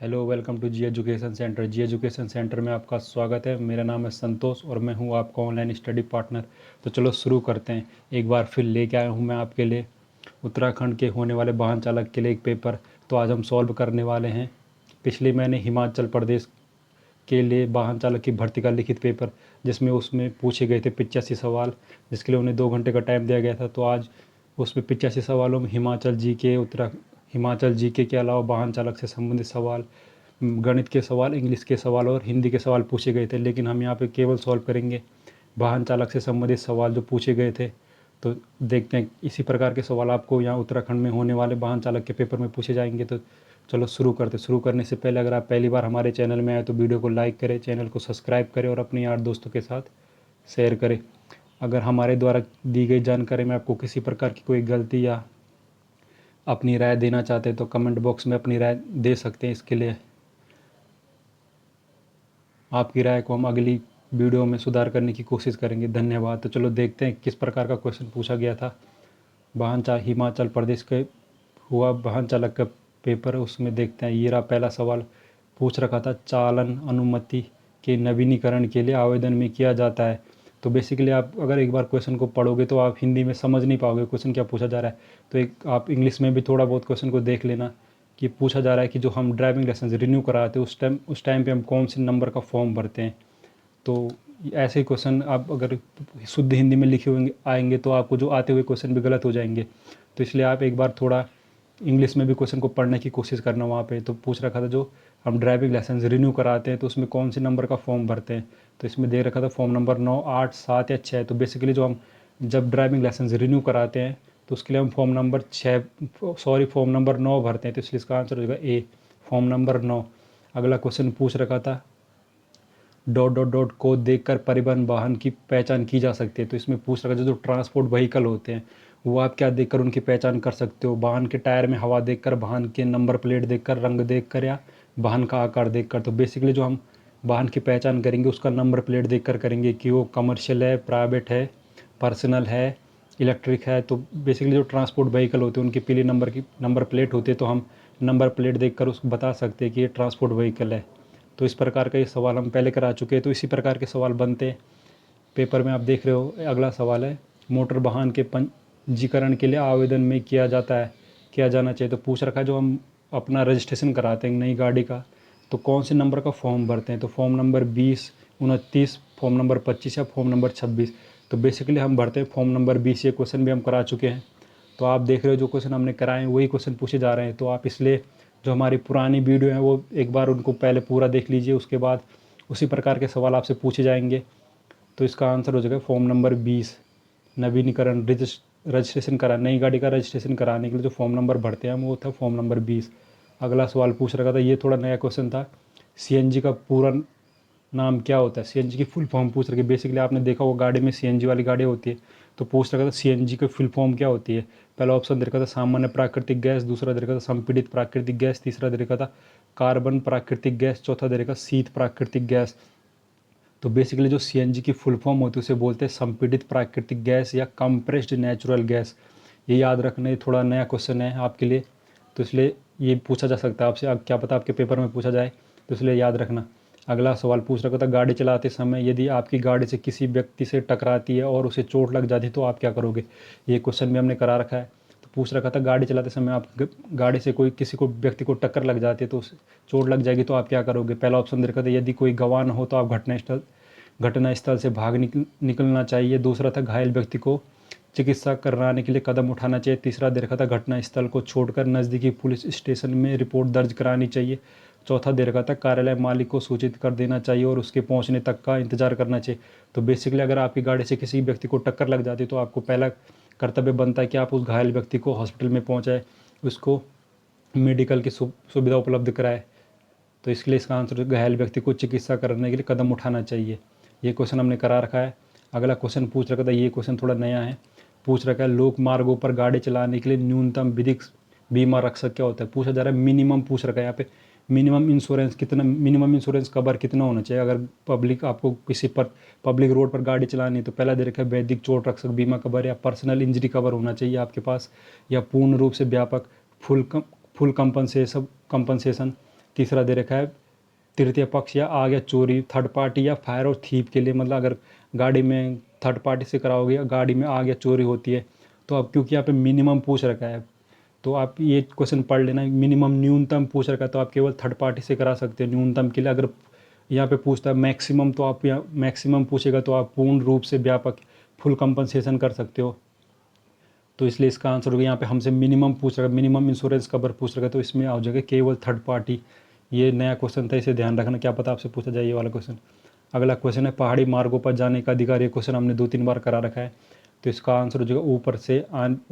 Hello, welcome to G education centre. G education centre में आपका स्वागत है। मेरा नाम है संतोष और मैं हूं आपका ऑनलाइन स्टडी पार्टनर। तो चलो शुरू करते हैं। एक बार फिर लेके आया हूं मैं आपके लिए उत्तराखंड के होने वाले वाहन चालक के लिए एक पेपर। तो आज हम सॉल्व करने वाले हैं पिछले महीने हिमाचल प्रदेश के लिए वाहन चालक की भर्ती का लिखित पेपर, जिसमें उसमें पूछे गए थे 85 सवाल, जिसके लिए उन्हें 2 घंटे का टाइम दिया गया था। तो आज उसमें 85 सवालों में हिमाचल जीके के अलावा वाहन चालक से संबंधित सवाल, गणित के सवाल, इंग्लिश के सवाल और हिंदी के सवाल पूछे गए थे। लेकिन हम यहाँ पे केवल सॉल्व करेंगे वाहन चालक से संबंधित सवाल जो पूछे गए थे। तो देखते हैं इसी प्रकार के सवाल आपको यहाँ उत्तराखंड में होने वाले वाहन चालक के पेपर में पूछे जाएंगे। तो चलो शुरू करने से पहले अगर आप पहली बार हमारे चैनल में आए तो वीडियो को लाइक करें, चैनल को सब्सक्राइब करें और अपने यार दोस्तों के साथ शेयर करें। अगर हमारे द्वारा दी गई जानकारी में आपको किसी प्रकार की कोई गलती या अपनी राय देना चाहते हैं तो कमेंट बॉक्स में अपनी राय दे सकते हैं। इसके लिए आपकी राय को हम अगली वीडियो में सुधार करने की कोशिश करेंगे। धन्यवाद। तो चलो देखते हैं किस प्रकार का क्वेश्चन पूछा गया था। हिमाचल प्रदेश के हुआ वाहन चालक का पेपर, उसमें देखते हैं। ये रहा पहला सवाल। पूछ रखा था चालन अनुमति के नवीनीकरण के लिए आवेदन में किया जाता है। तो बेसिकली आप अगर एक बार क्वेश्चन को पढ़ोगे तो आप हिंदी में समझ नहीं पाओगे क्वेश्चन क्या पूछा जा रहा है। तो एक आप इंग्लिश में भी थोड़ा बहुत क्वेश्चन को देख लेना कि पूछा जा रहा है कि जो हम ड्राइविंग लाइसेंस रिन्यू कराते हैं उस टाइम पे हम कौन से नंबर का फॉर्म भरते हैं। तो ऐसे ही क्वेश्चन आप अगर शुद्ध हिंदी में लिखे हुए आएंगे तो आपको जो आते हुए क्वेश्चन भी गलत हो जाएंगे। तो इसलिए आप एक बार थोड़ा इंग्लिश में भी क्वेश्चन को पढ़ने की कोशिश करना। वहाँ पे तो पूछ रखा था जो हम ड्राइविंग लाइसेंस रिन्यू कराते हैं तो उसमें कौन से नंबर का फॉर्म भरते हैं। तो इसमें दे रखा था फॉर्म नंबर 9, 8, 7 या 6। तो बेसिकली जो हम जब ड्राइविंग लाइसेंस रिन्यू कराते हैं तो उसके लिए हम फॉर्म नंबर 9 भरते हैं। तो इसलिए इसका आंसर हो जाएगा ए, फॉर्म नंबर 9। अगला क्वेश्चन पूछ रखा था डॉट डॉट डॉट को देखकर परिवहन वाहन की पहचान की जा सकती है। तो इसमें पूछ रखा है जो ट्रांसपोर्ट व्हीकल होते हैं वो आप क्या देखकर उनकी पहचान कर सकते हो। वाहन के टायर में हवा देखकर, वाहन के नंबर प्लेट देखकर, रंग देखकर या वाहन का आकार देखकर। तो बेसिकली जो हम वाहन की पहचान करेंगे उसका नंबर प्लेट देखकर करेंगे कि वो कमर्शियल है, प्राइवेट है, पर्सनल है, इलेक्ट्रिक है। तो बेसिकली जो ट्रांसपोर्ट व्हीकल होते हैं उनकी पीली नंबर प्लेट होती है। तो हम नंबर प्लेट देखकर उसको बता सकते हैं कि ये ट्रांसपोर्ट व्हीकल है। तो इस प्रकार का ये सवाल हम पहले करा चुके हैं। तो इसी प्रकार के सवाल बनते हैं पेपर में। आप देख रहे हो अगला सवाल है मोटर वाहन के पंजीकरण के लिए आवेदन में किया जाना चाहिए। तो पूछ रखा है जो हम अपना रजिस्ट्रेशन कराते हैं नई गाड़ी का तो कौन से नंबर का फॉर्म भरते हैं। तो फॉर्म नंबर 20, 29, फॉर्म नंबर 25 या फॉर्म नंबर 26। तो बेसिकली हम भरते हैं फॉर्म नंबर 20। ये क्वेश्चन भी हम करा चुके हैं। तो आप देख रहे हो जो क्वेश्चन हमने कराए हैं वही क्वेश्चन पूछे जा रहे हैं। तो आप इसलिए जो हमारी पुरानी वीडियो है वो एक बार उनको पहले पूरा देख लीजिए, उसके बाद उसी प्रकार के सवाल आपसे पूछे जाएंगे। तो इसका आंसर हो जाएगा फॉर्म नंबर 20। नवीनीकरण रजिस्ट्रेशन करा नई गाड़ी का रजिस्ट्रेशन कराने के लिए जो फॉर्म नंबर भरते हैं हम वो था फॉर्म नंबर 20। अगला सवाल पूछ रखा था, ये थोड़ा नया क्वेश्चन था। सीएनजी का पूरा नाम क्या होता है। सीएनजी की फुल फॉर्म पूछ रखी है। बेसिकली आपने देखा वो गाड़ी में सीएनजी वाली गाड़ी होती है। तो पूछ रखा था सीएनजी की फुल फॉर्म क्या होती है। पहला ऑप्शन दे रखा था सामान्य प्राकृतिक गैस, दूसरा दे रखा था संपीड़ित प्राकृतिक गैस, तीसरा दे रखा था कार्बन प्राकृतिक गैस, चौथा दे रखा शीत प्राकृतिक गैस। तो बेसिकली जो सीएनजी की फुल फॉर्म होती है उसे बोलते हैं संपीड़ित प्राकृतिक गैस या कंप्रेस्ड नेचुरल गैस। ये याद रखना, ये थोड़ा नया क्वेश्चन है आपके लिए। तो इसलिए ये पूछा जा सकता है आपसे, अब क्या पता आपके पेपर में पूछा जाए, तो इसलिए याद रखना। अगला सवाल पूछ रखा था गाड़ी चलाते समय यदि आपकी गाड़ी से किसी व्यक्ति से टकराती है और उसे चोट लग जाती है तो आप क्या करोगे। ये क्वेश्चन भी हमने करा रखा है। तो पूछ रखा था गाड़ी चलाते समय आप गाड़ी से कोई किसी को व्यक्ति को टक्कर लग जाती है तो उसे चोट लग जाएगी तो आप क्या करोगे। पहला ऑप्शन दे रखा था यदि कोई गवाह न हो तो आप घटनास्थल से भाग निकलना चाहिए। दूसरा था घायल व्यक्ति को चिकित्सा कराने के लिए कदम उठाना चाहिए। तीसरा दे रखा था घटनास्थल को छोड़कर नज़दीकी पुलिस स्टेशन में रिपोर्ट दर्ज करानी चाहिए। चौथा दे रखा था कार्यालय मालिक को सूचित कर देना चाहिए और उसके पहुंचने तक का इंतजार करना चाहिए। तो बेसिकली अगर आपकी गाड़ी से किसी व्यक्ति को टक्कर लग जाती है तो आपको पहला कर्तव्य बनता है कि आप उस घायल व्यक्ति को हॉस्पिटल में पहुँचाए, उसको मेडिकल की सुविधा उपलब्ध कराए। तो इसके लिए इसका आंसर घायल व्यक्ति को चिकित्सा करने के लिए कदम उठाना चाहिए। ये क्वेश्चन हमने करा रखा है। अगला क्वेश्चन पूछ रखा था, ये क्वेश्चन थोड़ा नया है। पूछ रखा है लोक मार्गों पर गाड़ी चलाने के लिए न्यूनतम विधिक बीमा रक्षक क्या होता है। पूछा जा रहा है मिनिमम पूछ रखा है यहाँ पे मिनिमम इंश्योरेंस कवर कितना होना चाहिए। अगर आपको किसी पर पब्लिक रोड पर गाड़ी चलानी है तो पहला दे रखा है वैदिक चोट रक्षक बीमा कवर या पर्सनल इंजरी कवर होना चाहिए आपके पास, या पूर्ण रूप से व्यापक फुल कंपनसेशन तीसरा दे रखा है तृतीय पक्ष या आग या चोरी, थर्ड पार्टी या फायर और थीप के लिए, मतलब अगर गाड़ी में थर्ड पार्टी से कराओगे या गाड़ी में आग या चोरी होती है तो अब क्योंकि यहाँ पे मिनिमम पूछ रखा है तो आप ये क्वेश्चन पढ़ लेना, मिनिमम न्यूनतम पूछ रखा है तो आप केवल थर्ड पार्टी से करा सकते हो न्यूनतम के लिए। अगर यहाँ पे पूछता है मैक्सिमम तो आप यहाँ मैक्सिमम पूछेगा तो आप पूर्ण रूप से व्यापक फुल कंपनसेशन कर सकते हो। तो इसलिए इसका आंसर होगा यहाँ पे हमसे मिनिमम पूछ रखा है, मिनिमम इंश्योरेंस कवर पूछ रखा है तो इसमें आ जाएगा केवल थर्ड पार्टी। ये नया क्वेश्चन था, इसे ध्यान रखना, क्या पता आपसे पूछा जाए ये वाला क्वेश्चन। अगला क्वेश्चन है पहाड़ी मार्गों पर जाने का अधिकार, ये क्वेश्चन हमने 2-3 बार करा रखा है तो इसका आंसर हो जाएगा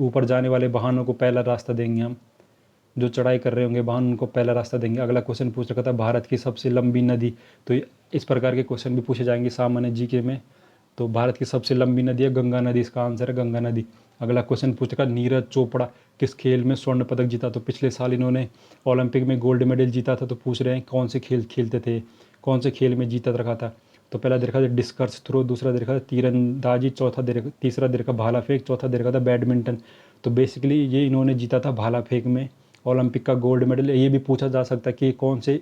ऊपर जाने वाले वाहनों को पहला रास्ता देंगे हम, जो चढ़ाई कर रहे होंगे वाहन उनको पहला रास्ता देंगे। अगला क्वेश्चन पूछ रखा था भारत की सबसे लंबी नदी, तो इस प्रकार के क्वेश्चन भी पूछे जाएंगे सामान्य जीके में। तो भारत की सबसे लंबी नदी है गंगा नदी, इसका आंसर है गंगा नदी। अगला क्वेश्चन पूछ रखा नीरज चोपड़ा किस खेल में स्वर्ण पदक जीता, तो पिछले साल इन्होंने ओलंपिक में गोल्ड मेडल जीता था, तो पूछ रहे हैं कौन से खेल खेलते थे, कौन से खेल में जीता रखा था। तो पहला देखा था डिस्कस थ्रो, दूसरा देखा था तीरंदाजी, तीसरा देखा भाला फेंक, चौथा देखा था बैडमिंटन। तो बेसिकली ये इन्होंने जीता था भाला फेंक में ओलंपिक का गोल्ड मेडल। ये भी पूछा जा सकता है कि कौन से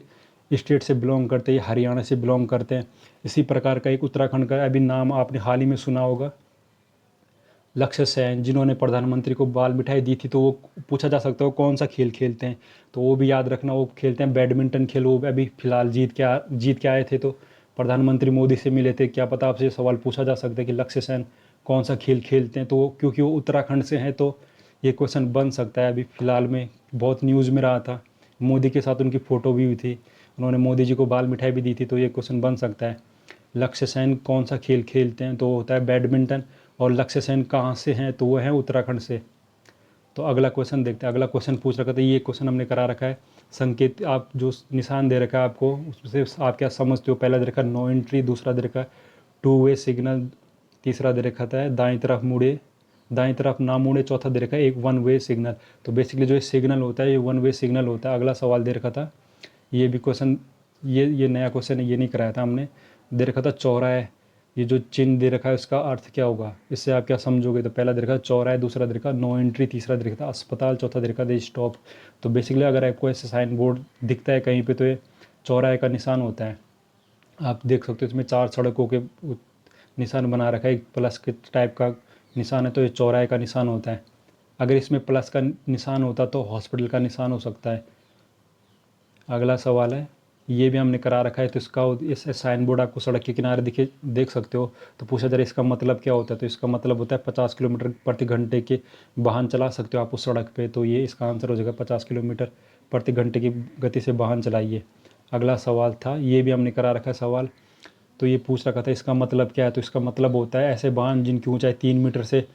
स्टेट से बिलोंग करते हैं, हरियाणा से बिलोंग करते हैं। इसी प्रकार का एक उत्तराखंड का अभी नाम आपने हाल ही में सुना होगा, लक्ष्य सेन, जिन्होंने प्रधानमंत्री को बाल मिठाई दी थी, तो वो पूछा जा सकता है वो कौन सा खेल खेलते हैं, तो वो भी याद रखना, वो खेलते हैं बैडमिंटन खेल। वो अभी फिलहाल जीत के आए थे, तो प्रधानमंत्री मोदी से मिले थे। क्या पता आपसे सवाल पूछा जा सकता है कि लक्ष्य सेन कौन सा खेल खेलते हैं, तो क्योंकि वो उत्तराखंड से हैं तो ये क्वेश्चन बन सकता है। अभी फ़िलहाल में बहुत न्यूज़ में रहा था, मोदी के साथ उनकी फ़ोटो भी हुई थी, उन्होंने मोदी जी को बाल मिठाई भी दी थी, तो ये क्वेश्चन बन सकता है। लक्ष्य सेन कौन सा खेल खेलते हैं, तो वो होता है बैडमिंटन। और लक्ष्य सेन कहाँ से हैं, तो वो हैं उत्तराखंड से। तो अगला क्वेश्चन देखते हैं। अगला क्वेश्चन पूछ रखा था, ये क्वेश्चन हमने करा रखा है, संकेत आप जो निशान दे रखा है आपको उससे आप क्या समझते हो। पहला दे रखा है नो एंट्री, दूसरा दे रखा है 2 वे सिग्नल, तीसरा दे रखा था दाएं तरफ ना मुड़े, चौथा दे रखा है एक 1 वे सिग्नल। तो बेसिकली जो सिग्नल होता है ये 1 वे सिग्नल होता है। अगला सवाल दे रखा था, ये भी क्वेश्चन ये नया क्वेश्चन है, ये नहीं कराया था हमने। दे रखा था चौराहे, ये जो चिन्ह दे रखा है उसका अर्थ क्या होगा, इससे आप क्या समझोगे। तो पहला दे रखा है चौराहे, दूसरा दे रखा है नो एंट्री, तीसरा दे रखा था अस्पताल, चौथा दे रखा था स्टॉप। तो बेसिकली अगर आपको ऐसे साइन बोर्ड दिखता है कहीं पे तो ये चौराहे का निशान होता है। आप देख सकते हो इसमें 4 सड़कों के निशान बना रखा है, एक प्लस के टाइप का निशान है, तो ये चौराहे का निशान होता है। अगर इसमें प्लस का निशान होता तो हॉस्पिटल का निशान हो सकता है। अगला सवाल है, ये भी हमने करा रखा है, तो इसका इस साइन बोर्ड आपको सड़क के किनारे देख सकते हो, तो पूछा जा रहा है इसका मतलब क्या होता है। तो इसका मतलब होता है 50 किलोमीटर प्रति घंटे के वाहन चला सकते हो आप उस सड़क पे। तो ये इसका आंसर हो जाएगा 50 किलोमीटर प्रति घंटे की गति से वाहन चलाइए। अगला सवाल था, ये भी हमने करा रखा है सवाल, तो ये पूछ रखा था इसका मतलब क्या है। तो इसका मतलब होता है ऐसे वाहन जिनकी ऊंचाई 3 मीटर से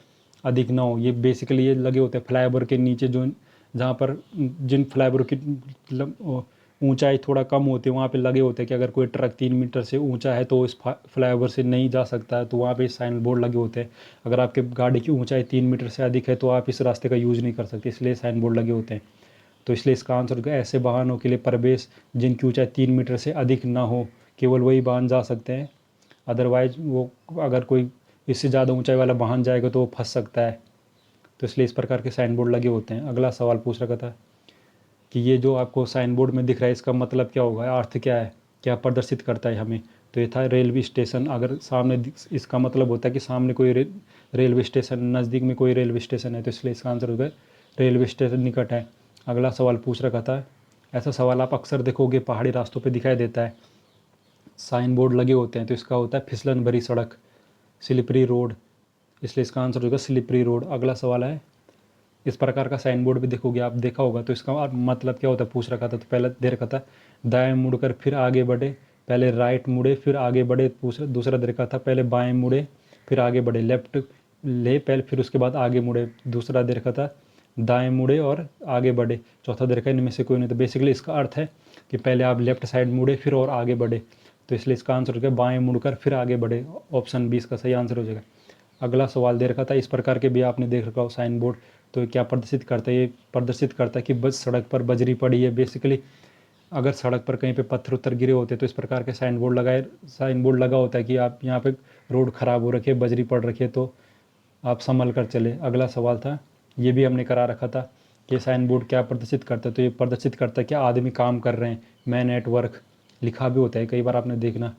अधिक ना हो। ये बेसिकली ये लगे होते हैं फ्लाईओवर के नीचे, जो जहाँ पर जिन फ्लाईओवर की ऊंचाई थोड़ा कम होती है वहाँ पे लगे होते हैं कि अगर कोई ट्रक 3 मीटर से ऊंचा है तो इस फ्लाईओवर से नहीं जा सकता है, तो वहाँ पे साइन बोर्ड लगे होते हैं। अगर आपके गाड़ी की ऊंचाई 3 मीटर से अधिक है तो आप इस रास्ते का यूज़ नहीं कर सकते, इसलिए साइन बोर्ड लगे होते हैं। तो इसलिए इसका आंसर होगा ऐसे वाहनों के लिए प्रवेश जिनकी ऊंचाई 3 मीटर से अधिक ना हो, केवल वही वाहन जा सकते हैं। अदरवाइज वो अगर कोई इससे ज़्यादा ऊंचाई वाला वाहन जाएगा तो वो फंस सकता है। तो इसलिए इस प्रकार के साइन बोर्ड लगे होते हैं। अगला सवाल पूछ रखा था कि ये जो आपको साइन बोर्ड में दिख रहा है इसका मतलब क्या होगा, अर्थ क्या है, क्या प्रदर्शित करता है हमें। तो ये था रेलवे स्टेशन। अगर सामने इसका मतलब होता है कि सामने कोई रेलवे स्टेशन, नज़दीक में कोई रेलवे स्टेशन है, तो इसलिए इसका आंसर होगा रेलवे स्टेशन निकट है। अगला सवाल पूछ रखा था, ऐसा सवाल आप अक्सर देखोगे पहाड़ी रास्तों पर दिखाई देता है, साइन बोर्ड लगे होते हैं, तो इसका होता है फिसलन भरी सड़क, स्लिपरी रोड, इसलिए इसका आंसर होगा स्लिपरी रोड। अगला सवाल है, इस प्रकार का साइन बोर्ड भी देखोगे आप, देखा होगा, तो इसका मतलब क्या होता है पूछ रखा था। तो पहले दे रखा था दाएं मुड़कर फिर आगे बढ़े, पहले राइट मुड़े फिर आगे बढ़े, दूसरा दे रखा था पहले बाएं मुड़े फिर आगे बढ़े, लेफ्ट ले पहले फिर उसके बाद आगे मुड़े, दूसरा दे रखा था दाएं मुड़े और आगे बढ़े, चौथा दे रखा है इनमें से कोई नहीं। तो बेसिकली इसका अर्थ है कि पहले आप लेफ्ट साइड मुड़े फिर और आगे बढ़े, तो इसलिए इसका आंसर हो गया बाएं मुड़कर फिर आगे बढ़े, ऑप्शन बी इसका सही आंसर हो जाएगा। अगला सवाल दे रखा था, इस प्रकार के भी आपने देख रखा हो साइन बोर्ड, तो क्या प्रदर्शित करता है, ये प्रदर्शित करता है कि बस सड़क पर बजरी पड़ी है। बेसिकली अगर सड़क पर कहीं पे पत्थर उत्तर गिरे होते तो इस प्रकार के साइन बोर्ड लगा होता है कि आप यहाँ पे रोड ख़राब हो रखी है, बजरी पड़ रखी है, तो आप संभल कर चले। अगला सवाल था, ये भी हमने करा रखा था कि साइन बोर्ड क्या प्रदर्शित करता है, तो ये प्रदर्शित करता है कि आदमी काम कर रहे हैं, मैन एट वर्क लिखा भी होता है कई बार आपने देखना।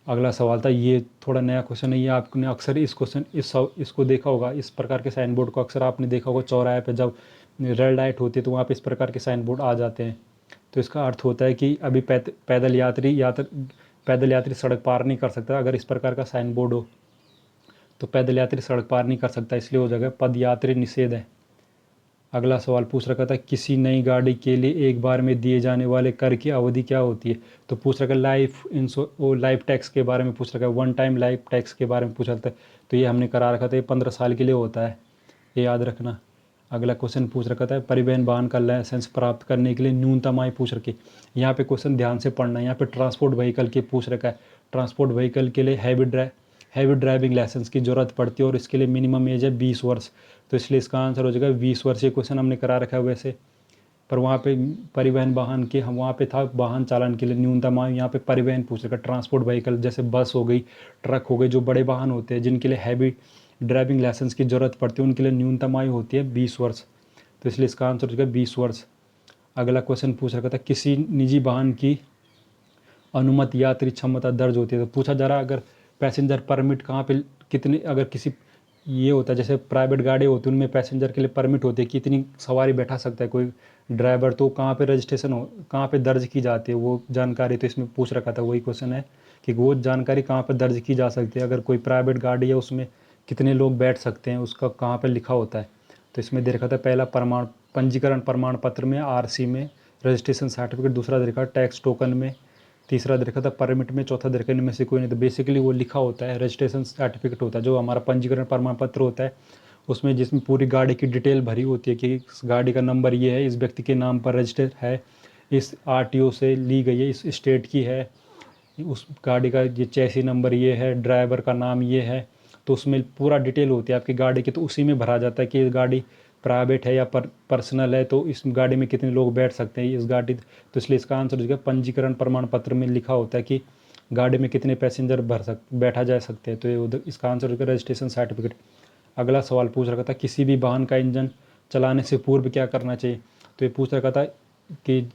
अगला सवाल था, ये थोड़ा नया क्वेश्चन है, ये आपने अक्सर इस क्वेश्चन इसको देखा होगा, इस प्रकार के साइन बोर्ड को अक्सर आपने देखा होगा चौराहे पे जब रेड लाइट होती है तो वहाँ पे इस प्रकार के साइन बोर्ड आ जाते हैं। तो इसका अर्थ होता है कि अभी पैदल यात्री सड़क पार नहीं कर सकता। अगर इस प्रकार का साइन बोर्ड हो तो पैदल यात्री सड़क पार नहीं कर सकता, इसलिए हो जाएगा पद यात्री निषेध है। अगला सवाल पूछ रखा था, किसी नई गाड़ी के लिए एक बार में दिए जाने वाले कर की अवधि क्या होती है। तो पूछ रखा लाइफ टैक्स के बारे में पूछ रखा है, वन टाइम लाइफ टैक्स के बारे में पूछा था। तो ये हमने करा रखा था, ये 15 साल के लिए होता है, ये याद रखना। अगला क्वेश्चन पूछ रखा था, परिवहन वाहन का लाइसेंस प्राप्त करने के लिए न्यूनतम आयु पूछ रखी। यहाँ पे क्वेश्चन ध्यान से पढ़ना है, यहाँ पे ट्रांसपोर्ट व्हीकल की पूछ रखा है। ट्रांसपोर्ट व्हीकल के लिए हैवी ड्राइविंग लाइसेंस की ज़रूरत पड़ती है और इसके लिए मिनिमम एज है 20 वर्ष। तो इसलिए इसका आंसर हो जाएगा 20 वर्ष। ये क्वेश्चन हमने करा रखा है वैसे, पर वहाँ पे परिवहन वाहन के हम वहाँ पे था वाहन चालन के लिए न्यूनतम आयु, यहाँ पे परिवहन पूछ रखा है। ट्रांसपोर्ट व्हीकल जैसे बस हो गई, ट्रक हो गई, जो बड़े वाहन होते हैं जिनके लिए हैवी ड्राइविंग लाइसेंस की ज़रूरत पड़ती है, उनके लिए न्यूनतम आयु होती है 20 वर्ष। तो इसलिए इसका आंसर हो जाएगा 20 वर्ष। अगला क्वेश्चन पूछ रखा था, किसी निजी वाहन की अनुमति यात्री क्षमता दर्ज होती है। तो पूछा जा रहा, अगर पैसेंजर परमिट कहाँ पे कितनी, अगर किसी ये होता है जैसे प्राइवेट गाड़ी होती है उनमें पैसेंजर के लिए परमिट होती है कि इतनी सवारी बैठा सकता है कोई ड्राइवर, तो कहाँ पे रजिस्ट्रेशन हो, कहाँ पे दर्ज की जाती है वो जानकारी। तो इसमें पूछ रखा था, वही क्वेश्चन है कि वो जानकारी कहाँ पर दर्ज की जा सकती है। अगर कोई प्राइवेट गाड़ी है उसमें कितने लोग बैठ सकते हैं, उसका कहाँ पर लिखा होता है। तो इसमें दे रखा था, पहला पंजीकरण प्रमाण पत्र में, आरसी में, रजिस्ट्रेशन सर्टिफिकेट, दूसरा दे रखा टैक्स टोकन में, तीसरा दे रखा था परमिट में, चौथा दे रखा इनमें से कोई नहीं। तो बेसिकली वो लिखा होता है, रजिस्ट्रेशन सर्टिफिकेट होता है जो हमारा पंजीकरण प्रमाण पत्र होता है, उसमें जिसमें पूरी गाड़ी की डिटेल भरी होती है कि इस गाड़ी का नंबर ये है, इस व्यक्ति के नाम पर रजिस्टर्ड है, इस आरटीओ से ली गई है, इस स्टेट की है, उस गाड़ी का ये चैसी नंबर ये है, ड्राइवर का नाम ये है। तो उसमें पूरा डिटेल होती है आपकी गाड़ी की, तो उसी में भरा जाता है कि ये गाड़ी प्राइवेट है या पर्सनल है, तो इस गाड़ी में कितने लोग बैठ सकते हैं इस गाड़ी। तो इसलिए इसका आंसर हो जाएगा पंजीकरण प्रमाण पत्र में लिखा होता है कि गाड़ी में कितने पैसेंजर बैठा जा सकते हैं। तो ये इसका आंसर हो जाएगा रजिस्ट्रेशन सर्टिफिकेट। अगला सवाल पूछ रखा था, किसी भी वाहन का इंजन चलाने से पूर्व क्या करना चाहिए। तो ये पूछ रखा था कि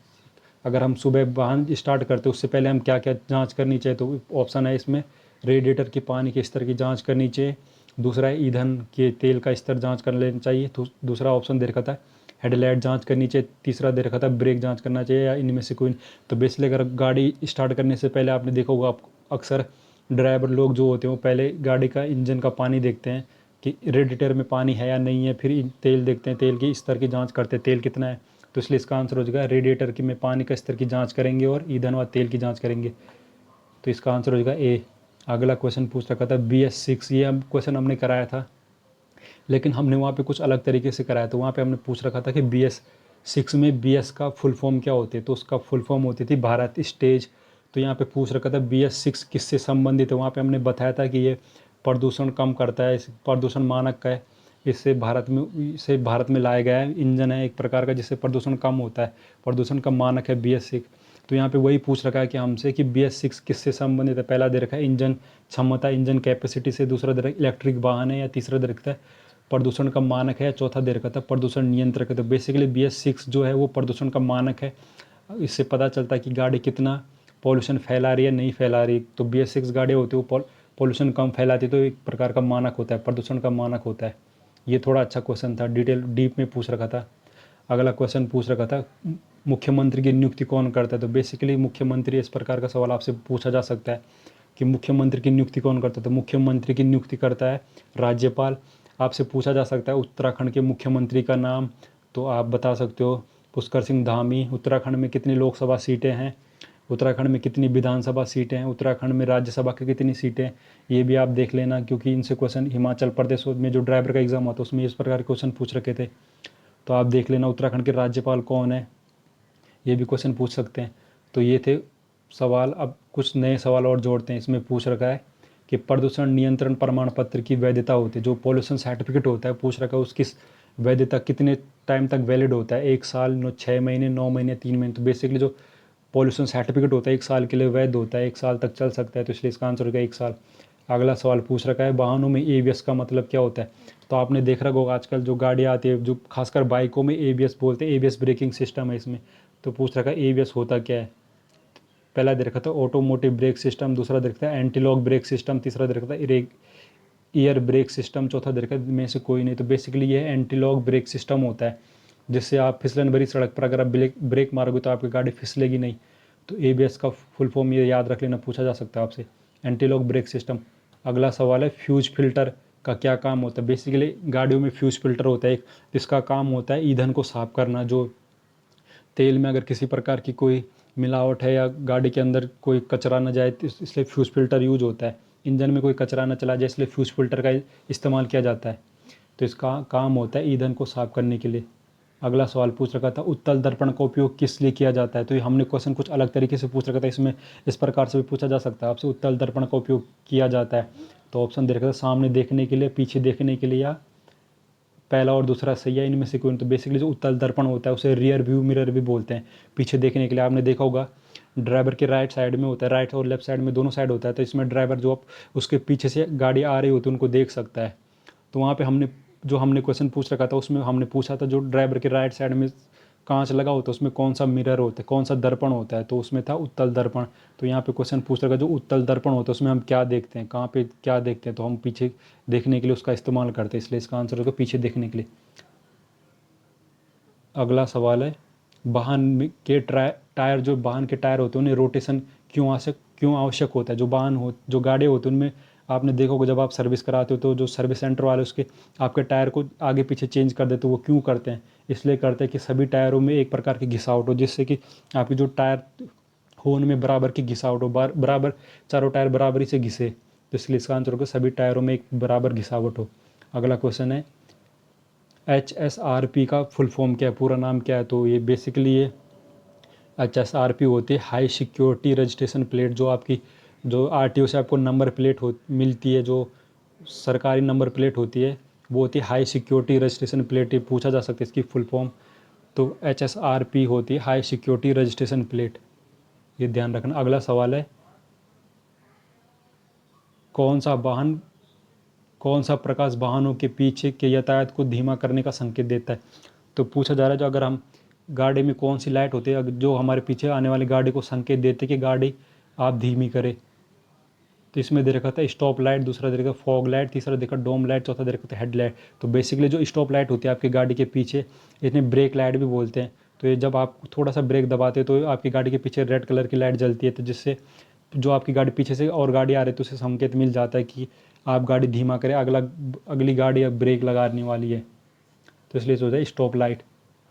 अगर हम सुबह वाहन स्टार्ट करते उससे पहले हम क्या क्या जांच करनी चाहिए। तो ऑप्शन है इसमें, रेडिएटर के पानी के स्तर की जांच करनी चाहिए, दूसरा है ईंधन के तेल का स्तर जांच कर लेना चाहिए, तो दूसरा ऑप्शन दे रखा था हेडलाइट जांच करनी चाहिए, तीसरा दे रखा था ब्रेक जांच करना चाहिए, या इनमें से कोई। तो बेसिकली अगर गाड़ी स्टार्ट करने से पहले आपने देखा होगा, आप अक्सर ड्राइवर लोग जो होते हैं वो पहले गाड़ी का इंजन का पानी देखते हैं कि रेडिएटर में पानी है या नहीं है, फिर तेल देखते हैं, तेल की स्तर की जाँच करते हैं तेल कितना है। तो इसलिए इसका आंसर हो जाएगा रेडिएटर की में पानी का स्तर की जांच करेंगे और ईंधन व तेल की जांच करेंगे। तो इसका आंसर हो जाएगा ए। अगला क्वेश्चन पूछ रखा था BS6, ये हम क्वेश्चन हमने कराया था, लेकिन हमने वहाँ पे कुछ अलग तरीके से कराया। तो वहाँ पे हमने पूछ रखा था कि BS6 में BS का फुल फॉर्म क्या होती है। तो उसका फुल फॉर्म होती थी भारत स्टेज। तो यहाँ पे पूछ रखा था BS6 किससे संबंधित है। वहाँ पे हमने बताया था कि ये प्रदूषण कम करता है, इस प्रदूषण मानक का है, इसे भारत में लाया गया है, इंजन है एक प्रकार का जिससे प्रदूषण कम होता है, प्रदूषण का मानक है BS6। तो यहाँ पे वही पूछ रखा है कि हमसे कि BS6 किससे संबंधित है। पहला दे रखा है इंजन क्षमता, इंजन कैपेसिटी से, दूसरा दे रखा है इलेक्ट्रिक वाहन है, या तीसरा दे रखा है प्रदूषण का मानक है, या चौथा दे रखा था प्रदूषण नियंत्रक है। तो बेसिकली BS6 जो है वो प्रदूषण का मानक है, इससे पता चलता है कि गाड़ी कितना पॉल्यूशन फैला रही है नहीं फैला रही। तो BS6 गाड़ी होती है वो पॉल्यूशन कम फैलाती है, तो एक प्रकार का मानक होता है, प्रदूषण का मानक होता है। ये थोड़ा अच्छा क्वेश्चन था, डीप में पूछ रखा था। अगला क्वेश्चन पूछ रखा था, मुख्यमंत्री की नियुक्ति कौन करता है। तो बेसिकली मुख्यमंत्री, इस प्रकार का सवाल आपसे पूछा जा सकता है कि मुख्यमंत्री की नियुक्ति कौन करता है। तो मुख्यमंत्री की नियुक्ति करता है राज्यपाल। आपसे पूछा जा सकता है उत्तराखंड के मुख्यमंत्री का नाम, तो आप बता सकते हो पुष्कर सिंह धामी। उत्तराखंड में कितनी लोकसभा सीटें हैं, उत्तराखंड में कितनी विधानसभा सीटें हैं, उत्तराखंड में राज्यसभा की कितनी सीटें, ये भी आप देख लेना, क्योंकि इनसे क्वेश्चन हिमाचल प्रदेश में जो ड्राइवर का एग्ज़ाम होता है उसमें इस प्रकार के क्वेश्चन पूछ रखे थे। तो आप देख लेना उत्तराखंड के राज्यपाल कौन है, ये भी क्वेश्चन पूछ सकते हैं। तो ये थे सवाल। अब कुछ नए सवाल और जोड़ते हैं। इसमें पूछ रखा है कि प्रदूषण नियंत्रण प्रमाण पत्र की वैधता होती है, जो पॉल्यूशन सर्टिफिकेट होता है, पूछ रखा है उसकी वैधता कितने टाइम तक वैलिड होता है, 1 साल, 6 महीने, 9 महीने, 3 महीने। तो बेसिकली जो पॉल्यूशन सर्टिफिकेट होता है 1 साल के लिए वैध होता है, 1 साल तक चल सकता है, तो इसलिए इसका आंसर होगा 1 साल। अगला सवाल पूछ रखा है वाहनों में ABS का मतलब क्या होता है। तो आपने देख रखा होगा आजकल जो गाड़ियाँ आती है, जो खासकर बाइकों में ABS बोलते हैं, ABS ब्रेकिंग सिस्टम है इसमें। तो पूछ रखा है ABS होता क्या है। पहला दे रखा था ऑटोमोटिव ब्रेक सिस्टम, दूसरा दे रखा था एंटी लॉक ब्रेक सिस्टम, तीसरा दे रखा था ईयर ब्रेक सिस्टम, चौथा दे रखा में से कोई नहीं। तो बेसिकली ये एंटी लॉक ब्रेक सिस्टम होता है, जिससे आप फिसलन भरी सड़क पर अगर आप ब्रेक मारोगे तो आपकी गाड़ी फिसलेगी नहीं। तो ABS का फुल फॉर्म ये याद रख लेना, पूछा जा सकता है आपसे, एंटी लॉक ब्रेक सिस्टम। अगला सवाल है फ्यूज फिल्टर का क्या काम होता है। बेसिकली गाड़ियों में फ्यूज फिल्टर होता है एक, जिसका काम होता है ईंधन को साफ करना। जो तेल में अगर किसी प्रकार की कोई मिलावट है या गाड़ी के अंदर कोई कचरा ना जाए, तो इसलिए फ्यूज फिल्टर यूज होता है। इंजन में कोई कचरा ना चला जाए, इसलिए फ्यूज फिल्टर का इस्तेमाल किया जाता है। तो इसका काम होता है ईंधन को साफ करने के लिए। अगला सवाल पूछ रखा था उत्तल दर्पण का उपयोग किस लिए किया जाता है। तो ये हमने क्वेश्चन कुछ अलग तरीके से पूछ रखा था, इसमें इस प्रकार से भी पूछा जा सकता है आपसे, उत्तल दर्पण का उपयोग किया जाता है। तो ऑप्शन दे रखा था सामने देखने के लिए, पीछे देखने के लिए, या पहला और दूसरा सही है, इनमें से कोई। तो बेसिकली जो उत्तल दर्पण होता है उसे रियर व्यू मिरर भी बोलते हैं, पीछे देखने के लिए। आपने देखा होगा ड्राइवर के राइट साइड में होता है, राइट और लेफ्ट साइड में दोनों साइड होता है। तो इसमें ड्राइवर जो उसके पीछे से गाड़ी आ रही होती है उनको देख सकता है। तो वहाँ पे हमने क्वेश्चन पूछ रखा था, उसमें हमने पूछा था जो ड्राइवर के राइट साइड में कांच लगा होता है उसमें कौन सा मिरर होता है, कौन सा दर्पण होता है। तो उसमें था उत्तल दर्पण। तो यहाँ पे क्वेश्चन पूछ रखा जो उत्तल दर्पण होता है उसमें हम क्या देखते हैं, कहाँ पे क्या देखते हैं। तो हम पीछे देखने के लिए उसका इस्तेमाल करते हैं, इसलिए इसका आंसर होगा पीछे देखने के लिए। अगला सवाल है के टायर, जो वाहन के टायर होते हैं उन्हें रोटेशन क्यों आवश्यक होता है। जो गाड़ी होती है उनमें आपने देखा होगा जब आप सर्विस कराते हो तो जो सर्विस सेंटर वाले उसके आपके टायर को आगे पीछे चेंज कर देते, वो क्यों करते हैं। इसलिए करते हैं कि सभी टायरों में एक प्रकार की घिसावट हो, जिससे कि आपकी जो टायर हो उनमें बराबर की घिसावट हो, बराबर चारों टायर बराबरी से घिसे। तो इसलिए इसका आंसर होगा सभी टायरों में एक बराबर घिसावट हो। अगला क्वेश्चन है HSRP का फुल फॉर्म क्या है, पूरा नाम क्या है। तो ये बेसिकली ये HSRP होती है हाई सिक्योरिटी रजिस्ट्रेशन प्लेट। जो RTO से आपको नंबर प्लेट मिलती है, जो सरकारी नंबर प्लेट होती है, वो होती है हाई सिक्योरिटी रजिस्ट्रेशन प्लेट। ये पूछा जा सकता है इसकी फुल फॉर्म। तो HSRP होती है हाई सिक्योरिटी रजिस्ट्रेशन प्लेट, ये ध्यान रखना। अगला सवाल है कौन सा प्रकाश वाहनों के पीछे के यातायात को धीमा करने का संकेत देता है। तो पूछा जा रहा है जो अगर हम गाड़ी में कौन सी लाइट होती है जो हमारे पीछे आने वाली गाड़ी को संकेत देते कि गाड़ी आप धीमी करें। तो इसमें दे रखा था स्टॉप लाइट, दूसरा दे रखा फॉग लाइट, तीसरा देखा डोम लाइट, चौथा दे रखा था हेड लाइट। तो बेसिकली जो स्टॉप लाइट होती है आपकी गाड़ी के पीछे, इन्हें ब्रेक लाइट भी बोलते हैं। तो ये जब आप थोड़ा सा ब्रेक दबाते हैं तो आपकी गाड़ी के पीछे रेड कलर की लाइट जलती है, तो जिससे जो आपकी गाड़ी पीछे से और गाड़ी आ रही है तो उसे संकेत मिल जाता है कि आप गाड़ी धीमा करें, अगली गाड़ी अब ब्रेक लगाने वाली है। तो इसलिए सोचा है स्टॉप लाइट।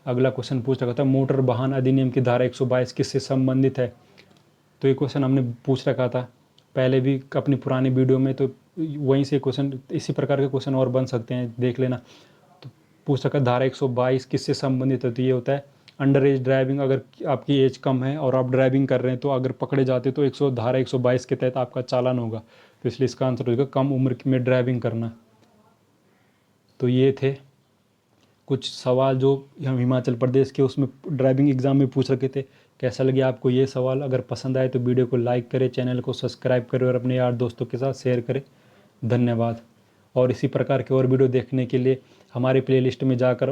अगला क्वेश्चन पूछ रखा था मोटर वाहन अधिनियम की धारा 122 किससे संबंधित है। तो ये क्वेश्चन हमने पूछ रखा था पहले भी अपनी पुरानी वीडियो में, तो वहीं से क्वेश्चन, इसी प्रकार के क्वेश्चन और बन सकते हैं, देख लेना। तो पूछ रखा धारा 122 किससे संबंधित है। तो ये होता है अंडर एज ड्राइविंग। अगर आपकी एज कम है और आप ड्राइविंग कर रहे हैं तो अगर पकड़े जाते तो धारा 122 के तहत आपका चालान होगा। तो इसलिए इसका आंसर होगा कम उम्र में ड्राइविंग करना। तो ये थे कुछ सवाल जो हम हिमाचल प्रदेश के उसमें ड्राइविंग एग्ज़ाम में पूछ रखे थे। कैसा लगे आपको ये सवाल। अगर पसंद आए तो वीडियो को लाइक करें, चैनल को सब्सक्राइब करें और अपने यार दोस्तों के साथ शेयर करें। धन्यवाद। और इसी प्रकार के और वीडियो देखने के लिए हमारे प्लेलिस्ट में जाकर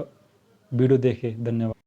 वीडियो देखें। धन्यवाद।